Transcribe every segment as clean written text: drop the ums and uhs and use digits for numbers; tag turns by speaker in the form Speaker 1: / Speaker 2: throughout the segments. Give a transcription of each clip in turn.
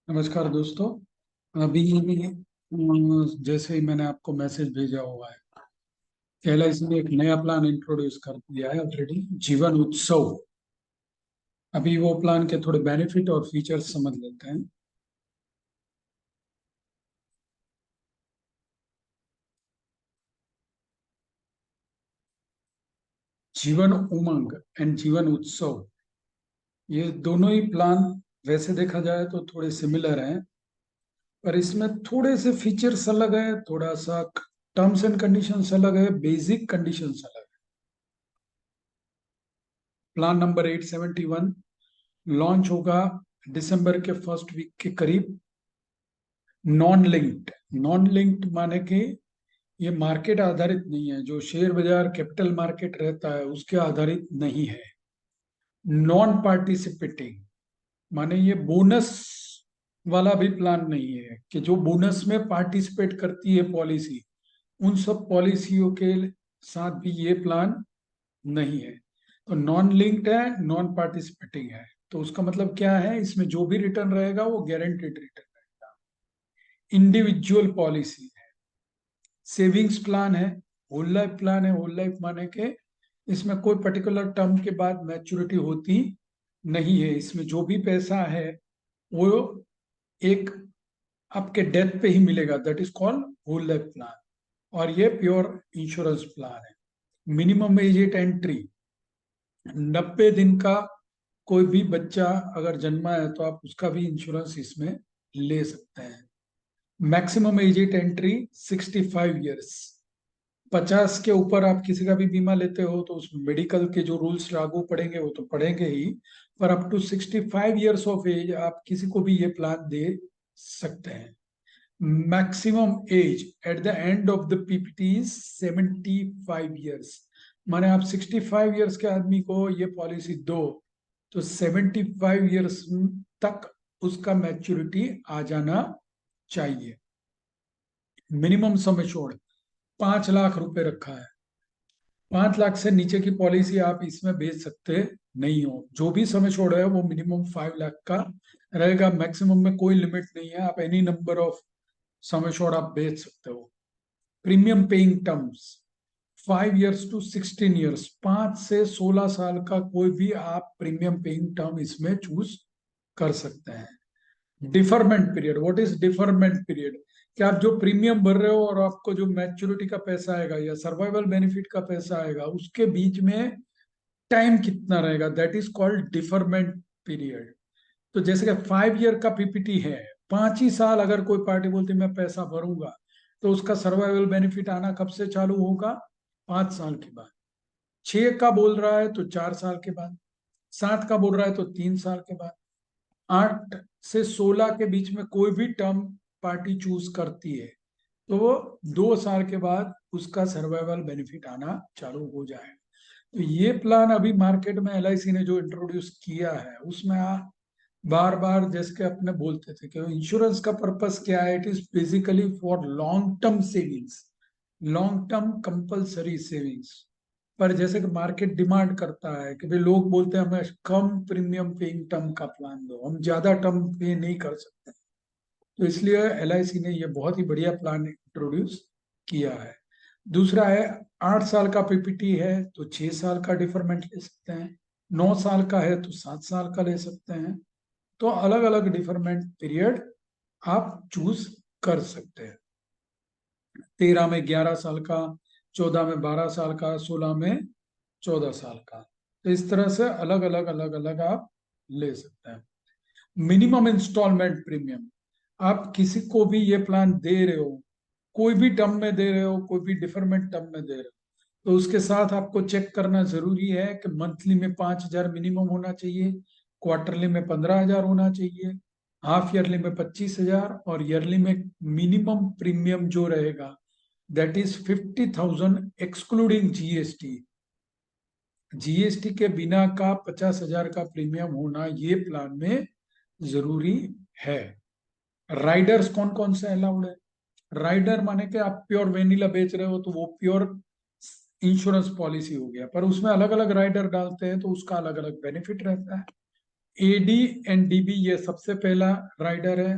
Speaker 1: नमस्कार दोस्तों। अभी जैसे ही मैंने आपको मैसेज भेजा हुआ है कि LIC ने एक नया प्लान इंट्रोड्यूस कर दिया है ऑलरेडी, जीवन उत्सव। अभी वो प्लान के थोड़े बेनिफिट और फीचर्स समझ लेते हैं। जीवन उमंग एंड जीवन उत्सव, ये दोनों ही प्लान वैसे देखा जाए तो थोड़े सिमिलर हैं, पर इसमें थोड़े से फीचर्स अलग है, थोड़ा सा टर्म्स एंड कंडीशंस अलग है, बेसिक कंडीशंस अलग है। प्लान नंबर 871 लॉन्च होगा दिसंबर के फर्स्ट वीक के करीब। नॉन लिंक्ड माने कि ये मार्केट आधारित नहीं है, जो शेयर बाजार कैपिटल मार्केट रहता है उसके आधारित नहीं है। नॉन पार्टिसिपेटिंग माने ये बोनस वाला भी प्लान नहीं है कि जो बोनस में पार्टिसिपेट करती है पॉलिसी, उन सब पॉलिसियों के साथ भी ये प्लान नहीं है। तो नॉन लिंक्ड है, नॉन पार्टिसिपेटिंग है। तो उसका मतलब क्या है, इसमें जो भी रिटर्न रहेगा वो गारंटेड रिटर्न रहेगा। इंडिविजुअल पॉलिसी है, सेविंग्स प्लान है, होल लाइफ प्लान है। होल लाइफ माने के इसमें कोई पर्टिकुलर टर्म के बाद मैच्योरिटी होती नहीं है। इसमें जो भी पैसा है वो एक आपके डेथ पे ही मिलेगा, that is called whole life plan. और ये प्योर इंश्योरेंस प्लान है। मिनिमम एज एंट्री 90 दिन का। कोई भी बच्चा अगर जन्मा है तो आप उसका भी इंश्योरेंस इसमें ले सकते हैं। Maximum as entry 65 years. 50 के ऊपर आप किसी का भी बीमा लेते हो तो उसमें मेडिकल के जो रूल्स लागू पड़ेंगे वो तो पड़ेंगे ही, पर up to 65 years of age आप किसी को भी ये प्लान दे सकते हैं। Maximum age at the end of the PPT is 75 years. माने आप 65 ईयर्स के आदमी को ये पॉलिसी दो तो 75 ईयर्स तक उसका मैच्योरिटी आ जाना चाहिए। मिनिमम सम एश्योर्ड 5 लाख रुपए रखा है। 5 लाख से नीचे की पॉलिसी आप इसमें बेच सकते नहीं हो। जो भी सम एश्योर्ड है वो मिनिमम 5 लाख का रहेगा। मैक्सिमम में कोई लिमिट नहीं है, आप any number of sum assured आप बेच सकते हो। Premium paying terms 5 years to 16 years, 5 से 16 साल का कोई भी आप प्रीमियम पेइंग टर्म इसमें चूज कर सकते हैं। Deferment period, what is deferment period? कि आप जो प्रीमियम भर रहे हो और आपको जो मैच्योरिटी का पैसा आएगा या सर्वाइवल बेनिफिट का पैसा आएगा उसके बीच में टाइम कितना रहेगा, that is called deferment period. तो जैसे कि 5 ईयर का पीपीटी है, 5 ही साल अगर कोई पार्टी बोलती है मैं पैसा भरूंगा, तो उसका सर्वाइवल बेनिफिट आना कब से चालू होगा? 5 साल के बाद। 6 का बोल रहा है तो 4 साल के बाद। 7 का बोल रहा है तो 3 साल के बाद। 8 से 16 के बीच में कोई भी टर्म पार्टी चूज करती है तो वो 2 साल के बाद उसका सर्वाइवल बेनिफिट आना चालू हो जाएगा। तो ये प्लान अभी मार्केट में LIC ने जो इंट्रोड्यूस किया है उसमें बार बार जैसे कि अपने बोलते थे कि इंश्योरेंस का पर्पस क्या है, it is basically for long term savings, long term compulsory savings. पर जैसे कि मार्केट डिमांड करता है कि भाई लोग बोलते हैं हमें कम प्रीमियम पेइंग टर्म का प्लान दो, हम ज्यादा टर्म पे नहीं कर सकते, तो इसलिए LIC ने ये बहुत ही बढ़िया प्लान इंट्रोड्यूस किया है। दूसरा है, 8 साल का पीपीटी है तो 6 साल का डिफरमेंट ले सकते हैं। 9 साल का है तो 7 साल का ले सकते हैं। तो अलग अलग डिफरमेंट पीरियड आप चूज कर सकते हैं। 13 में 11 साल का, 14 में 12 साल का, 16 में 14 साल का। तो इस तरह से अलग अलग आप ले सकते हैं। मिनिमम इंस्टॉलमेंट प्रीमियम, आप किसी को भी ये प्लान दे रहे हो, कोई भी टर्म में दे रहे हो, कोई भी डिफरमेंट टर्म में दे रहे हो, तो उसके साथ आपको चेक करना जरूरी है कि मंथली में 5,000 मिनिमम होना चाहिए, क्वार्टरली में 15,000 होना चाहिए, हाफ ईयरली में 25,000, और ईयरली में मिनिमम प्रीमियम जो रहेगा that is 50,000 excluding GST. GST के बिना का 50,000 का प्रीमियम होना ये प्लान में जरूरी है। राइडर्स कौन कौन से अलाउड है? राइडर माने कि आप प्योर वेनिला बेच रहे हो तो वो प्योर इंश्योरेंस पॉलिसी हो गया, पर उसमें अलग अलग राइडर डालते हैं तो उसका अलग अलग बेनिफिट रहता है। एडी एंड डीबी ये सबसे पहला राइडर है।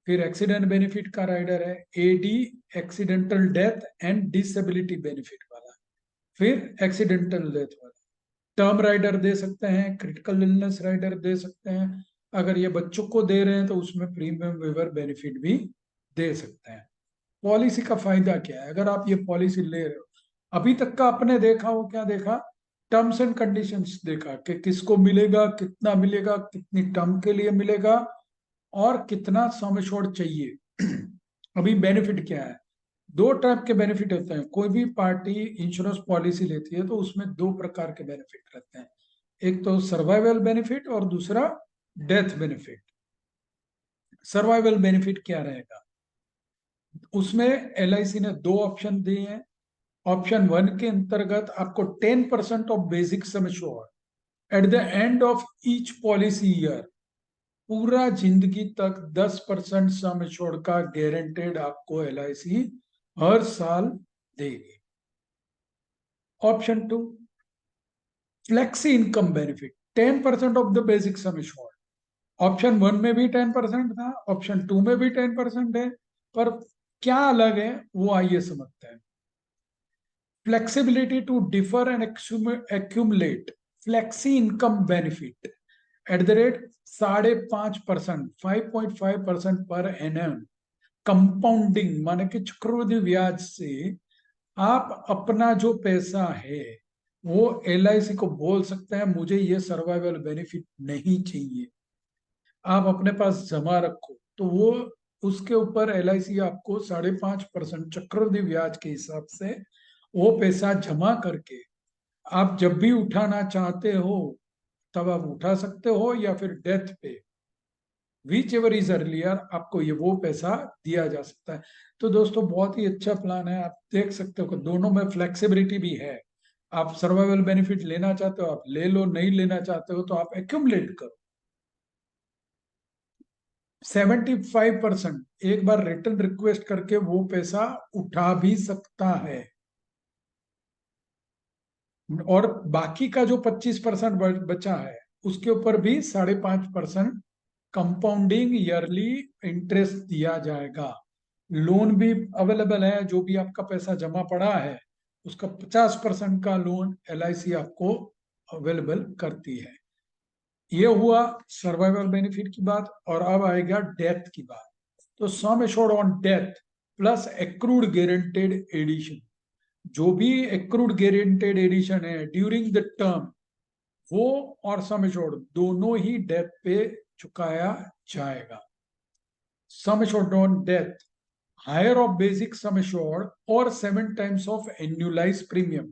Speaker 1: फिर एक्सीडेंट बेनिफिट का राइडर है AD, accidental death and disability benefit वाला। फिर एक्सीडेंटल डेथ वाला टर्म राइडर दे सकते हैं, क्रिटिकल इलनेस राइडर दे सकते हैं। अगर ये बच्चों को दे रहे हैं तो उसमें प्रीमियम वेवर बेनिफिट भी दे सकते हैं। पॉलिसी का फायदा क्या है अगर आप ये पॉलिसी ले रहे हो? अभी तक का आपने देखा हो, क्या देखा? टर्म्स एंड कंडीशंस देखा कि किसको मिलेगा, कितना मिलेगा, कितनी टर्म के लिए मिलेगा और कितना सम एश्योर्ड चाहिए। अभी बेनिफिट क्या है? दो टाइप के बेनिफिट होते हैं। कोई भी पार्टी इंश्योरेंस पॉलिसी लेती है तो उसमें दो प्रकार के बेनिफिट रहते हैं। एक तो सर्वाइवल बेनिफिट और दूसरा डेथ बेनिफिट। सर्वाइवल बेनिफिट क्या रहेगा? उसमें एलआईसी ने दो ऑप्शन दिए हैं। ऑप्शन वन के अंतर्गत आपको 10% of basic sum assured at the end of each policy year, पूरा जिंदगी तक 10% सम एश्योर्ड का गारंटेड आपको एलआईसी हर साल देगी। Option two, flexi income benefit, 10% of the basic sum assured. Option one में भी 10% था, ऑप्शन टू में भी 10% है, पर क्या अलग है वो आइए समझते हैं। Flexibility to defer and accumulate flexi income benefit at the rate 5.5%, 5.5% पर एनएम, कंपाउंडिंग माने कि चक्रवृद्धि ब्याज से आप अपना जो पैसा है वो एलआईसी को बोल सकते हैं मुझे ये सर्वाइवल बेनिफिट नहीं चाहिए, आप अपने पास जमा रखो, तो वो उसके ऊपर एलआईसी आपको 5.5% चक्रवृद्धि ब्याज के हिसाब से वो पैसा जमा करके आप जब भी उठाना चाहते हो तब आप उठा सकते हो, या फिर डेथ पे विच एवर इज अर्लियर आपको ये वो पैसा दिया जा सकता है। तो दोस्तों बहुत ही अच्छा प्लान है। आप देख सकते हो कि दोनों में फ्लेक्सिबिलिटी भी है। आप सर्वाइवल बेनिफिट लेना चाहते हो आप ले लो, नहीं लेना चाहते हो तो आप एक्यूमुलेट करो। 75% एक बार रिटर्न रिक्वेस्ट करके वो पैसा उठा भी सकता है, और बाकी का जो 25% बचा है उसके ऊपर भी 5.5% कंपाउंडिंग ईयरली इंटरेस्ट दिया जाएगा। लोन भी अवेलेबल है, जो भी आपका पैसा जमा पड़ा है उसका 50% का लोन एलआईसी आपको अवेलेबल करती है। ये हुआ सर्वाइवल बेनिफिट की बात, और अब आएगा डेथ की बात। तो sum assured on death plus accrued guaranteed addition, जो भी एक्रूड गारंटेड एडिशन है ड्यूरिंग द टर्म, वो और सम एश्योर्ड दोनों ही डेथ पे चुकाया जाएगा। Sum assured on death higher of basic sum assured और 7 टाइम्स ऑफ एन्युलाइज प्रीमियम,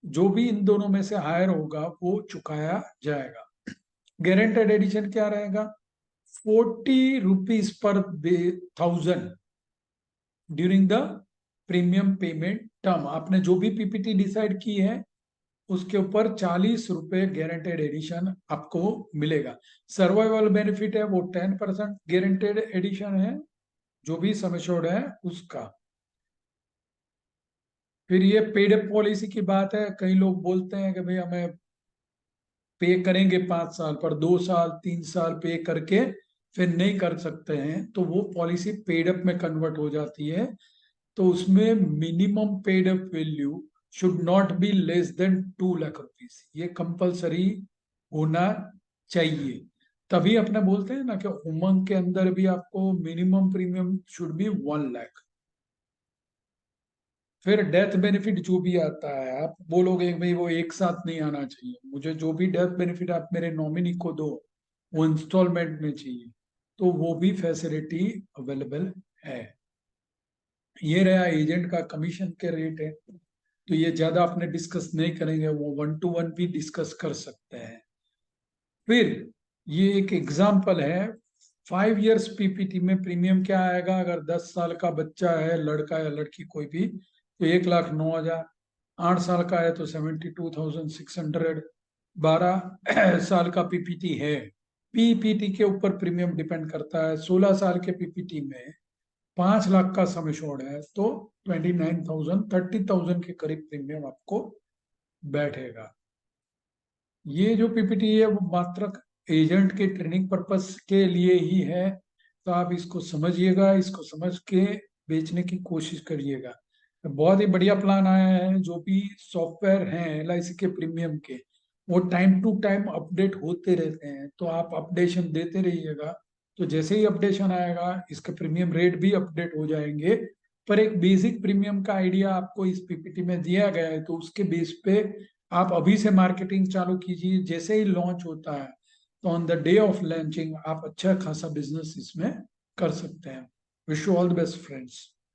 Speaker 1: जो भी इन दोनों में से हायर होगा वो चुकाया जाएगा। गारंटेड एडिशन क्या रहेगा? 40 rupees per 1000 during the premium payment term. आपने जो भी पीपीटी डिसाइड की है उसके ऊपर 40 रुपए गारंटेड एडिशन आपको मिलेगा। सर्वाइवल बेनिफिट है वो 10% गारंटेड एडिशन है जो भी सम एश्योर्ड है उसका। फिर ये पेड अप पॉलिसी की बात है। कई लोग बोलते हैं कि भाई हमें पे करेंगे 5 साल पर, 2 साल 3 साल पे करके फिर नहीं कर सकते हैं, तो वो पॉलिसी पेड अप में कन्वर्ट हो जाती है। तो उसमें minimum paid up value should not be less than 2 lakh rupees, ये कंपलसरी होना चाहिए। तभी अपने बोलते हैं ना कि उमंग के अंदर भी आपको minimum premium should be 1 lakh. फिर डेथ बेनिफिट जो भी आता है आप बोलोगे भाई वो एक साथ नहीं आना चाहिए, मुझे जो भी डेथ बेनिफिट आप मेरे नॉमिनी को दो वो इंस्टॉलमेंट में चाहिए, तो वो भी फैसिलिटी अवेलेबल है। ये रहा एजेंट का कमीशन के रेट है, तो ये ज्यादा अपने डिस्कस नहीं करेंगे, वो 1 to 1 भी डिस्कस कर सकते हैं। फिर ये एक एग्जाम्पल है 5 years पीपीटी में प्रीमियम क्या आएगा। अगर 10 साल का बच्चा है, लड़का या लड़की कोई भी, तो 1,09,000। 8 साल का है तो 72,600। 12 साल का पीपीटी है, पीपीटी के ऊपर प्रीमियम डिपेंड करता है। 16 साल के पीपीटी में 5 लाख का सम एश्योर्ड है तो 29,000, 30,000 के करीब प्रीमियम आपको बैठेगा। ये जो पीपीटी है वो मात्र एजेंट के ट्रेनिंग पर्पस के लिए ही है। तो आप इसको समझिएगा, इसको समझ के बेचने की कोशिश करिएगा। बहुत ही बढ़िया प्लान आया है। जो भी सॉफ्टवेयर हैं LIC के प्रीमियम के, वो टाइम टू टाइम अपडेट होते रहते हैं, तो आप अपडेशन देते रहिएगा। तो जैसे ही अपडेशन आएगा इसके प्रीमियम रेट भी अपडेट हो जाएंगे। पर एक बेसिक प्रीमियम का आइडिया आपको इस PPT में दिया गया है, तो उसके बेस पे आप अभी से मार्केटिंग चालू कीजिए। जैसे ही लॉन्च होता है तो on the day of launching आप अच्छा खासा बिजनेस इसमें कर सकते हैं। Wish you all the best friends.